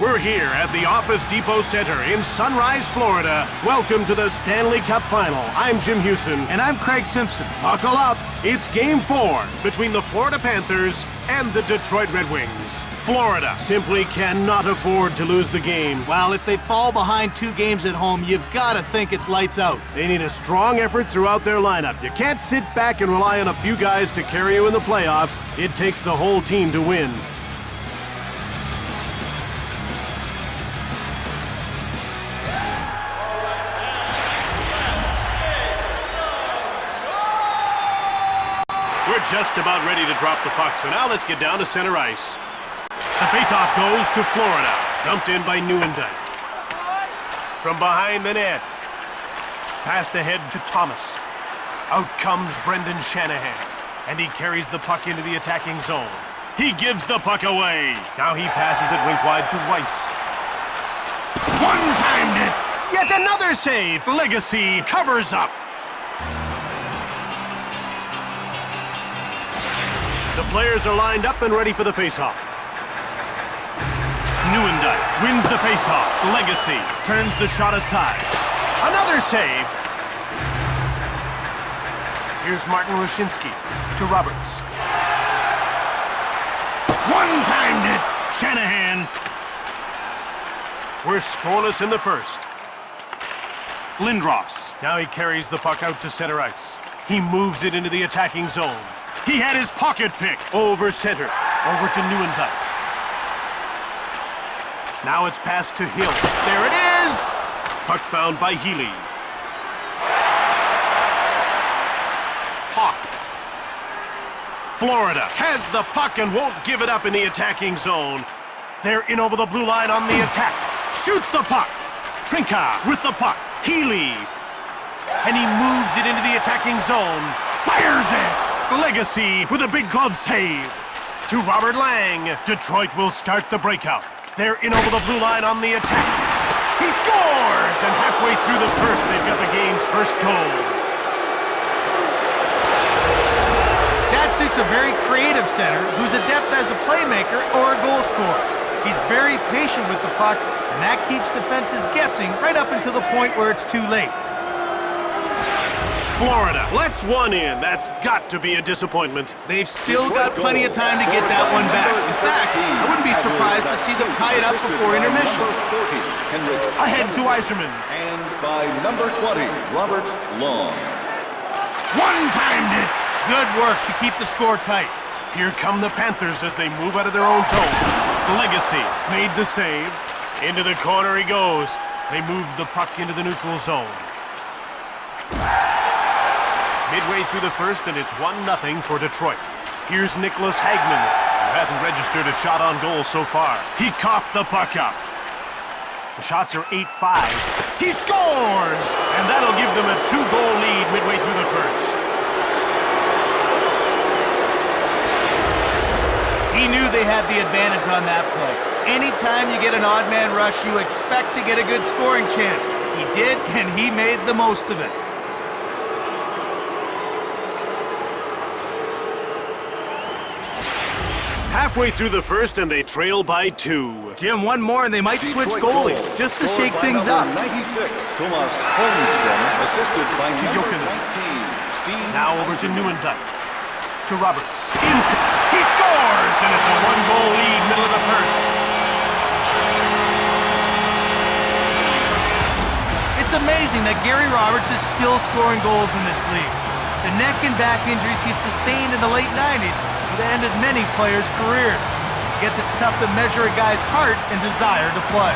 We're here at the Office Depot Center in Sunrise, Florida. Welcome to the Stanley Cup Final. I'm Jim Houston. And I'm Craig Simpson. Buckle up. It's Game 4 between the Florida Panthers and the Detroit Red Wings. Florida simply cannot afford to lose the game. Well, if they fall behind 2 games at home, you've got to think it's lights out. They need a strong effort throughout their lineup. You can't sit back and rely on a few guys to carry you in the playoffs. It takes the whole team to win. We're just about ready to drop the puck, so now let's get down to center ice. The faceoff goes to Florida, dumped in by Nieuwendyk. From behind the net, passed ahead to Thomas. Out comes Brendan Shanahan, and he carries the puck into the attacking zone. He gives the puck away. Now he passes it rink wide to Weiss. One-timed it. Yet another save. Legacy covers up. The players are lined up and ready for the faceoff. Nieuwendyk wins the faceoff. Legacy turns the shot aside. Another save. Here's Martin Roshinsky to Roberts. One-timed it. Shanahan. We're scoreless in the first. Lindros. Now he carries the puck out to center ice. He moves it into the attacking zone. He had his pocket pick over center. Over to Nieuwendyk. Now it's passed to Hill. There it is! Puck found by Healy. Hawk. Florida has the puck and won't give it up in the attacking zone. They're in over the blue line on the attack. Shoots the puck. Trinka with the puck. Healy. And he moves it into the attacking zone. Fires it! Legacy with a big glove save. To Robert Lang. Detroit will start the breakout. They're in over the blue line on the attack. He scores! And halfway through the first, they've got the game's first goal. Datsyuk's a very creative center who's adept as a playmaker or a goal scorer. He's very patient with the puck, and that keeps defenses guessing right up until the point where it's too late. Florida lets one in. That's got to be a disappointment. They've still got plenty of time to get that one back. In fact, I wouldn't be surprised to see them tie it up before intermission. Ahead to Yzerman. And by number 20, Robert Long. One-timed it. Good work to keep the score tight. Here come the Panthers as they move out of their own zone. Legacy made the save. Into the corner he goes. They move the puck into the neutral zone. Midway through the first, and it's 1-0 for Detroit. Here's Nicholas Hagman, who hasn't registered a shot on goal so far. He coughed the puck up. The shots are 8-5. He scores! And that'll give them a 2-goal lead midway through the first. He knew they had the advantage on that play. Anytime you get an odd man rush, you expect to get a good scoring chance. He did, and he made the most of it. Halfway through the first, and they trail by 2. Jim, one more, and they might switch goalies just to shake things up. 96, Thomas Holmstrom, assisted by number 19, Steve. Now over to Nieuwendyk. To Roberts. He scores, and it's a 1-goal lead middle of the first. It's amazing that Gary Roberts is still scoring goals in this league. The neck and back injuries he sustained in the late 90s would have ended many players' careers. I guess it's tough to measure a guy's heart and desire to play.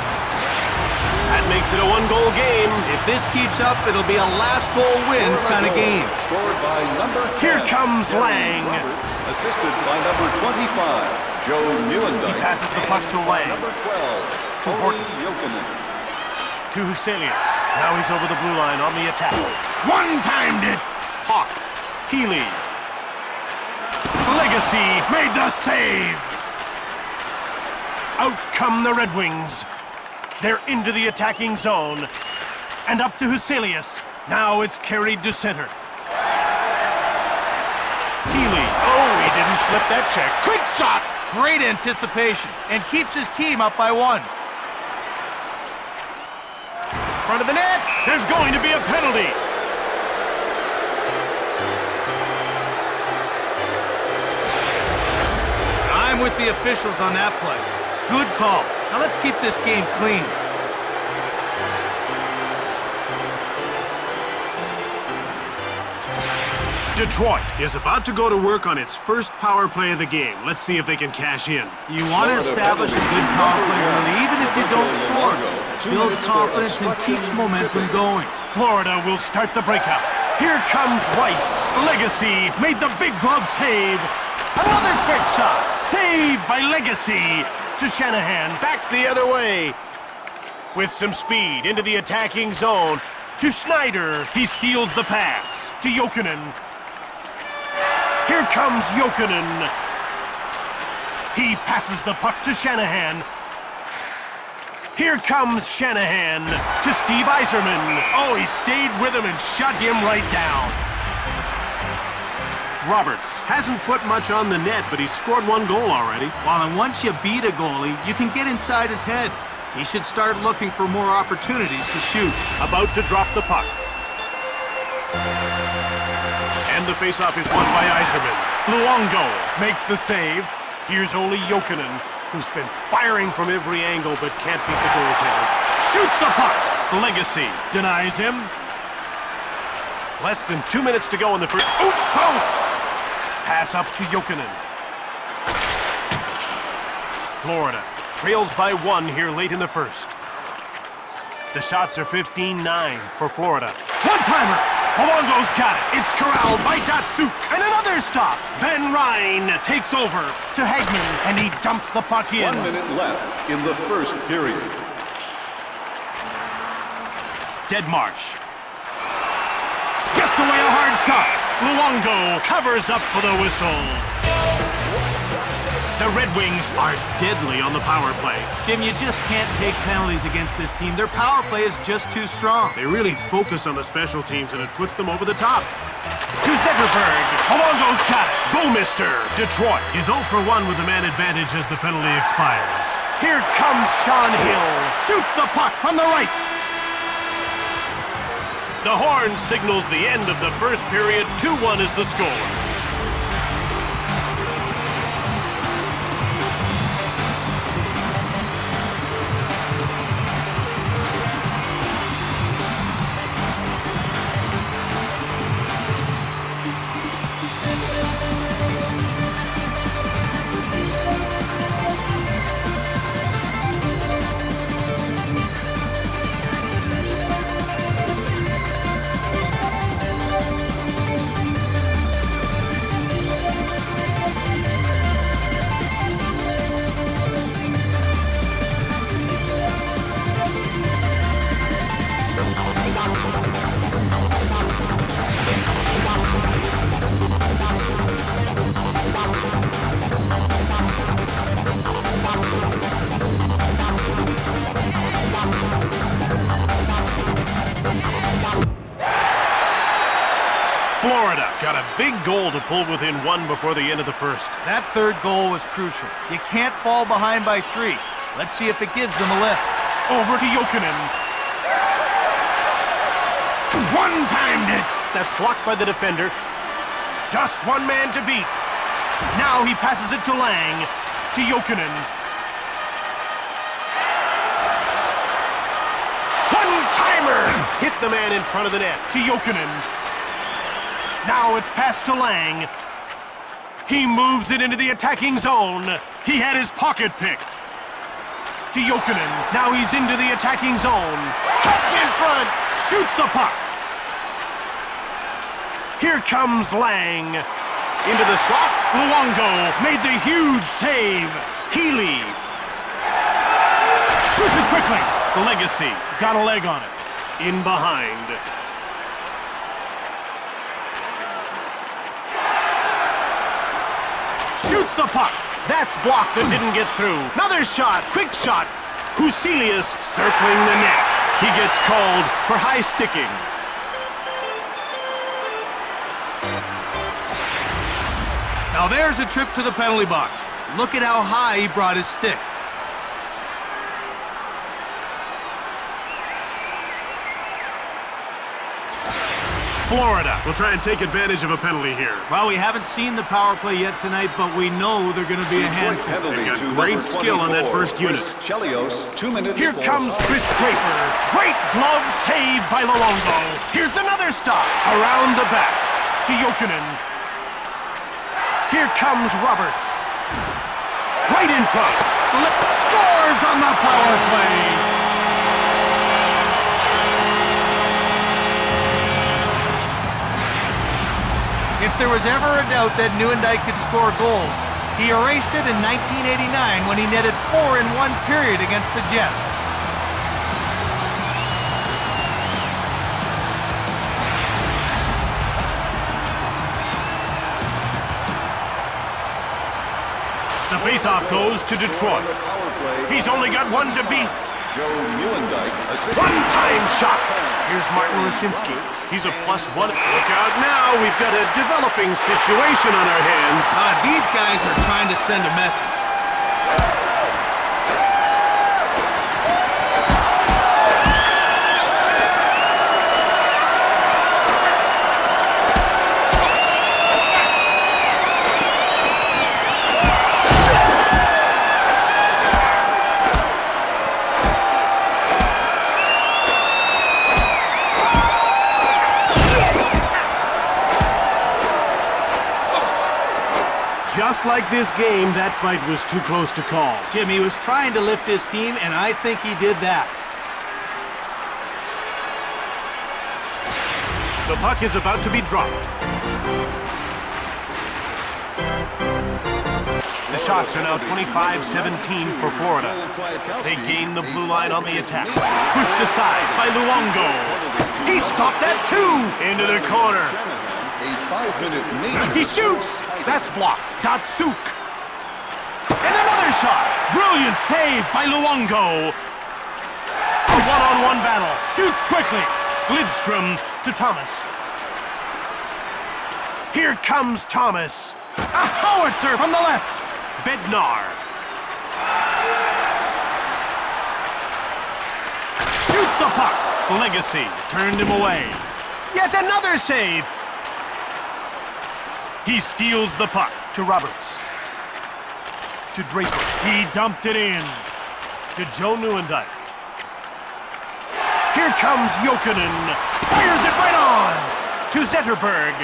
That makes it a 1-goal game. If this keeps up, it'll be a last goal wins kind of game. Scored by number 10. Here comes Lang. Roberts, assisted by number 25, Joe Nieuwendyk. He passes the puck to Lang. Number 12, To Tony Horton. Jokinen. To Huselius. Now he's over the blue line on the attack. One-timed it. Hawk. Healy. Legacy made the save. Out come the Red Wings. They're into the attacking zone. And up to Huselius. Now it's carried to center. Healy. Oh, he didn't slip that check. Quick shot. Great anticipation and keeps his team up by 1. front of the net. There's going to be a penalty. I'm with the officials on that play. Good call. Now let's keep this game clean. Detroit is about to go to work on its first power play of the game. Let's see if they can cash in. You want to establish a good power play early, even if you don't score. Builds confidence and keeps momentum going. Florida will start the breakout. Here comes Weiss. Legacy made the big glove save. Another quick shot. Saved by Legacy. To Shanahan. Back the other way. With some speed into the attacking zone. To Schneider. He steals the pass. To Jokinen. Here comes Jokinen. He passes the puck to Shanahan. Here comes Shanahan to Steve Yzerman. Oh, he stayed with him and shut him right down. Roberts hasn't put much on the net, but he's scored one goal already. Well, and once you beat a goalie, you can get inside his head. He should start looking for more opportunities to shoot. About to drop the puck. And the faceoff is won by Yzerman. Luongo makes the save. Here's Olli Jokinen, who's been firing from every angle but can't beat the goaltender. Shoots the puck. Legacy denies him. Less than 2 minutes to go in the first. Oh, close! Pass up to Jokinen. Florida trails by 1 here late in the first. The shots are 15-9 for Florida. One-timer! Luongo's got it. It's corralled by Datsuk. And another stop. Van Ryn takes over to Hagman, and he dumps the puck in. 1 minute left in the first period. Deadmarsh gets away a hard shot. Luongo covers up for the whistle. The Red Wings are deadly on the power play. Jim, you just can't take penalties against this team. Their power play is just too strong. They really focus on the special teams, and it puts them over the top. To Zetterberg. Luongo's got it. Bouwmeester. Detroit is 0 for 1 with the man advantage as the penalty expires. Here comes Sean Hill. Shoots the puck from the right. The horn signals the end of the first period. 2-1 is the score. Florida got a big goal to pull within 1 before the end of the first. That third goal was crucial. You can't fall behind by 3. Let's see if it gives them a lift. Over to Jokinen. One-timed it. That's blocked by the defender. Just one man to beat. Now he passes it to Lang. To Jokinen. One-timer. Hit the man in front of the net. To Jokinen. Now it's passed to Lang. He moves it into the attacking zone. He had his pocket picked. To Jokinen. Now he's into the attacking zone. Cuts in front. Shoots the puck. Here comes Lang. Into the slot. Luongo made the huge save. Healy. Shoots it quickly. The Legacy got a leg on it. In behind. Shoots the puck. That's blocked and didn't get through. Another shot. Quick shot. Huselius circling the net. He gets called for high sticking. Now there's a trip to the penalty box. Look at how high he brought his stick. Florida will try and take advantage of a penalty here. Well, we haven't seen the power play yet tonight, but we know they're going to be a handful. They got great skill on that first unit. Chelios, 2 minutes. Here comes Chris Draper. Great glove save by Luongo. Here's another stop. Around the back to Jokinen. Here comes Roberts. Right in front. Scores on the power play. If there was ever a doubt that Nieuwendyk could score goals, he erased it in 1989 when he netted 4 in one period against the Jets. The faceoff goes to Detroit. He's only got one to beat. Joe Nieuwendyk, One-time shot. Here's Martin Lashinsky. He's a +1. Look out now. We've got a developing situation on our hands. These guys are trying to send a message. Just like this game, that fight was too close to call. Jim, he was trying to lift his team, and I think he did that. The puck is about to be dropped. The shots are now 25-17 for Florida. They gain the blue line on the attack. Pushed aside by Luongo. He stopped that too! Into the corner. a 5-minute major. He shoots! That's blocked. Datsuk. And another shot. Brilliant save by Luongo. A one-on-one battle. Shoots quickly. Lidstrom to Thomas. Here comes Thomas. A howitzer from the left. Bednar. Shoots the puck. Legacy turned him away. Yet another save. He steals the puck to Roberts. To Draper. He dumped it in. To Joe Nieuwendyk. Here comes Jokinen. Fires it right on. To Zetterberg.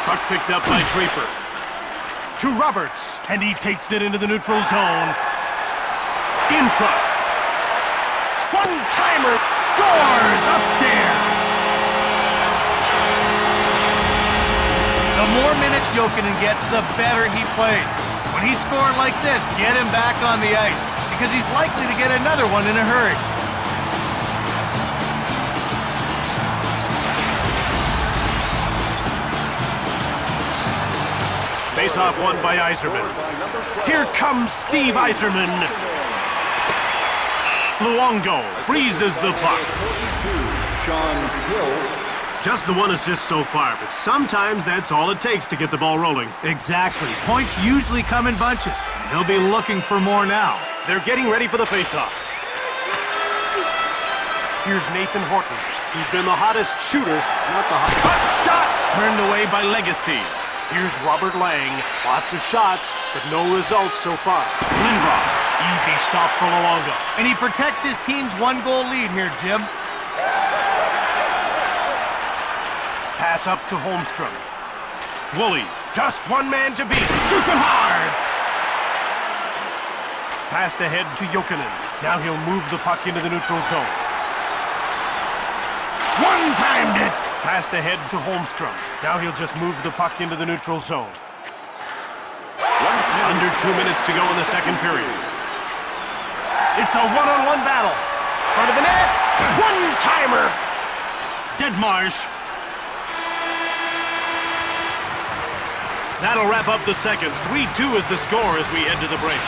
Puck picked up by Draper. To Roberts. And he takes it into the neutral zone. In front. One-timer. Scores upstairs. The more minutes Jokinen gets, the better he plays. When he's scoring like this, get him back on the ice, because he's likely to get another one in a hurry. Face-off won by Yzerman. Here comes Steve Yzerman. Luongo freezes the puck. Sean Hill. Just the one assist so far, but sometimes that's all it takes to get the ball rolling. Exactly. Points usually come in bunches. He'll be looking for more now. They're getting ready for the face-off. Here's Nathan Horton. He's been the hottest shooter, not the hottest. Hot shot! Turned away by Legacy. Here's Robert Lang. Lots of shots, but no results so far. Lindros. Easy stop for Luongo. And he protects his team's one-goal lead here, Jim. Pass up to Holmstrom. Woolley, just one man to beat. Shoots it hard. Passed ahead to Jokinen. Now he'll move the puck into the neutral zone. One-timed it. Passed ahead to Holmstrom. Now he'll just move the puck into the neutral zone. Under 2 minutes to go in the second period. It's a one-on-one battle. Front of the net. One-timer. Deadmarsh. That'll wrap up the second. 3-2 is the score as we head to the break.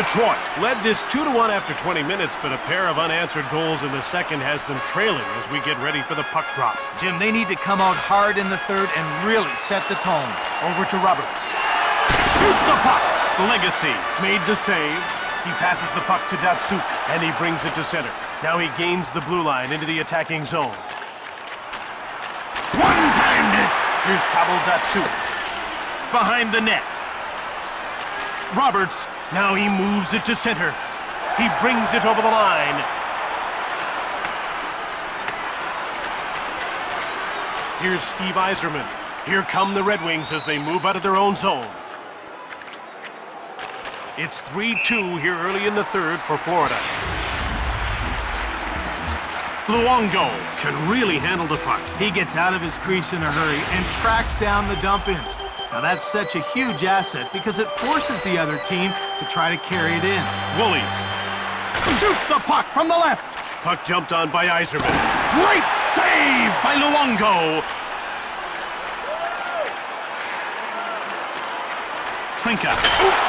Detroit led this 2-1 after 20 minutes, but a pair of unanswered goals in the second has them trailing as we get ready for the puck drop. Jim, they need to come out hard in the third and really set the tone. Over to Roberts. Shoots the puck. Legacy made the save. He passes the puck to Datsuk, and he brings it to center. Now he gains the blue line into the attacking zone. One-timed it. Here's Pavel Datsuk. Behind the net. Roberts, now he moves it to center. He brings it over the line. Here's Steve Yzerman. Here come the Red Wings as they move out of their own zone. It's 3-2 here early in the third for Florida. Luongo can really handle the puck. He gets out of his crease in a hurry and tracks down the dump-ins. Now that's such a huge asset because it forces the other team to try to carry it in. Woolley shoots the puck from the left. Puck jumped on by Yzerman. Great save by Luongo. Trinka.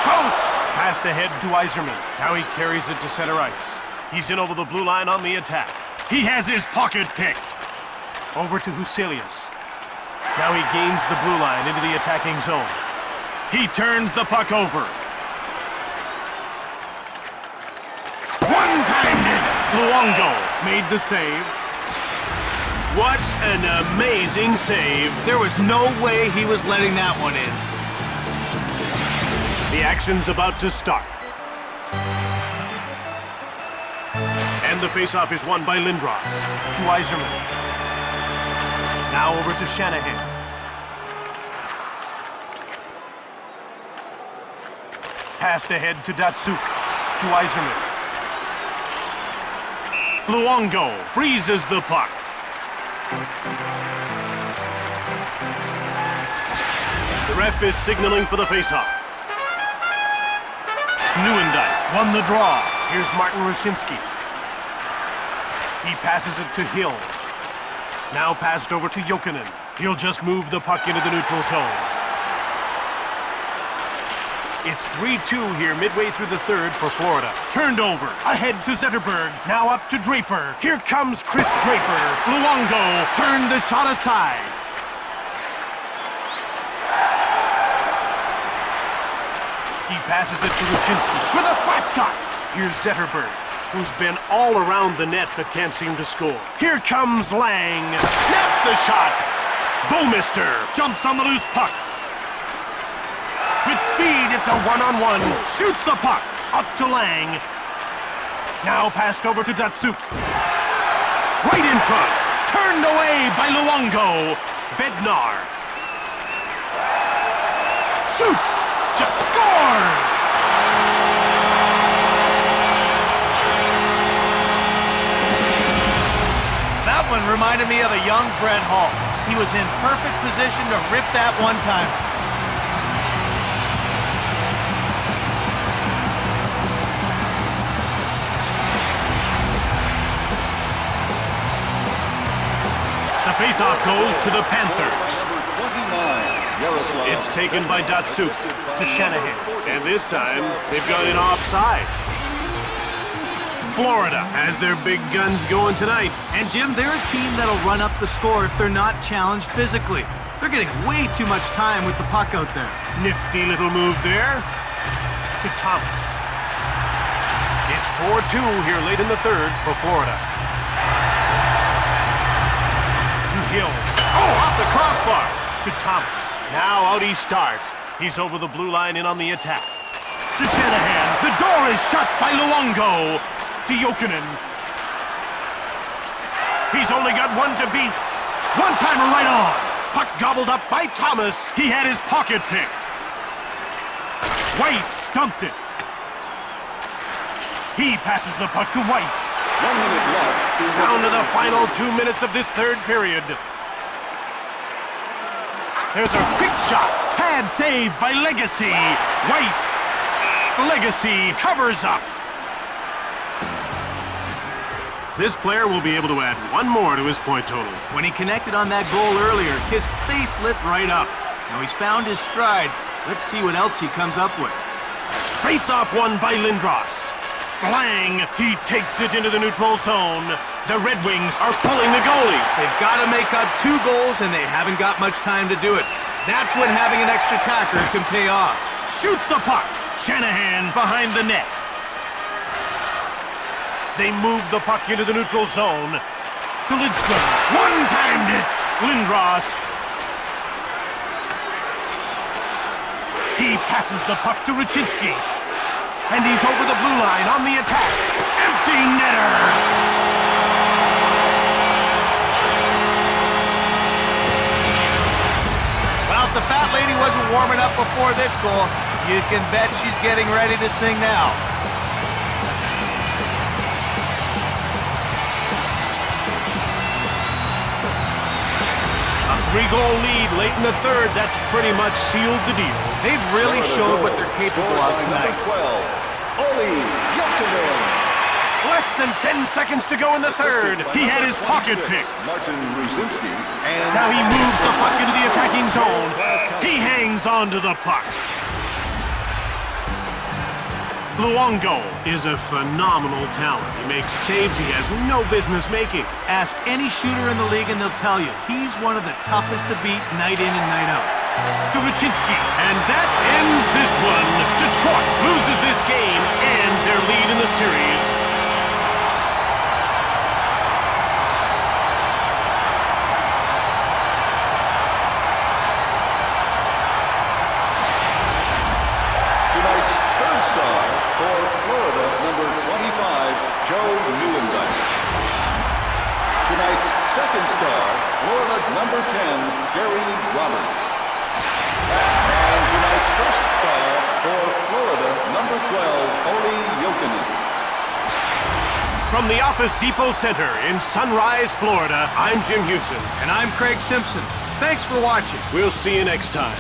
Post. Passed ahead to Yzerman. Now he carries it to center ice. He's in over the blue line on the attack. He has his pocket picked. Over to Huselius. Now he gains the blue line into the attacking zone. He turns the puck over. One-timed it. Luongo made the save. What an amazing save. There was no way he was letting that one in. The action's about to start. And the faceoff is won by Lindros to Yzerman. Now over to Shanahan. Passed ahead to Datsuk to Yzerman. Luongo freezes the puck. The ref is signaling for the faceoff. Nieuwendyk won the draw. Here's Martin Rushinsky. He passes it to Hill. Now passed over to Jokinen. He'll just move the puck into the neutral zone. It's 3-2 here midway through the third for Florida. Turned over. Ahead to Zetterberg. Now up to Draper. Here comes Chris Draper. Luongo turned the shot aside. He passes it to Ruchinski with a slap shot. Here's Zetterberg, who's been all around the net but can't seem to score. Here comes Lang. Snaps the shot. Bouwmeester jumps on the loose puck. With speed, it's a one-on-one. Shoots the puck up to Lang. Now passed over to Datsuk. Right in front. Turned away by Luongo. Bednar. Shoots. Just scores. That one reminded me of a young Brett Hall. He was in perfect position to rip that one-timer. The faceoff goes to the Panthers. Yaroslav. It's taken by Datsuk to Shanahan. And this time, they've got it offside. Florida has their big guns going tonight. And Jim, they're a team that'll run up the score if they're not challenged physically. They're getting way too much time with the puck out there. Nifty little move there to Thomas. It's 4-2 here late in the third for Florida. To Hill. Oh, off the crossbar to Thomas. Now out he starts. He's over the blue line in on the attack. To Shanahan. The door is shut by Luongo. To Jokinen. He's only got one to beat. One-timer right on. Puck gobbled up by Thomas. He had his pocket picked. Weiss dumped it. He passes the puck to Weiss. 1 minute left. Down to the final 2 minutes of this third period. There's a quick shot. Pad save by Legacy. Weiss. Legacy covers up. This player will be able to add one more to his point total. When he connected on that goal earlier, his face lit right up. Now he's found his stride. Let's see what else he comes up with. Face-off won by Lindros. Lang, he takes it into the neutral zone. The Red Wings are pulling the goalie. They've got to make up 2 goals, and they haven't got much time to do it. That's when having an extra attacker can pay off. Shoots the puck. Shanahan behind the net. They move the puck into the neutral zone. To Lidstrom. One-timed it. Lindros. He passes the puck to Raczynski. And he's over the blue line on the attack. Empty netter. Well, if the fat lady wasn't warming up before this goal, you can bet she's getting ready to sing now. A 3-goal lead late in the third. That's pretty much sealed the deal. They've really showed what they're capable of tonight. Less than 10 seconds to go in the third. He had his pocket picked. Now he moves the puck into the attacking zone. He hangs on to the puck. Luongo is a phenomenal talent. He makes saves he has no business making. Ask any shooter in the league and they'll tell you he's one of the toughest to beat night in and night out. To Raczynski, and that ends this one. Detroit loses this game and their lead in the series. Tonight's third star for Florida, number 25, Joe Newendike. Tonight's second star, Florida, number 10, Gary Roberts. And tonight's first star for Florida, number 12, Olli Jokinen. From the Office Depot Center in Sunrise, Florida, I'm Jim Houston. And I'm Craig Simpson. Thanks for watching. We'll see you next time.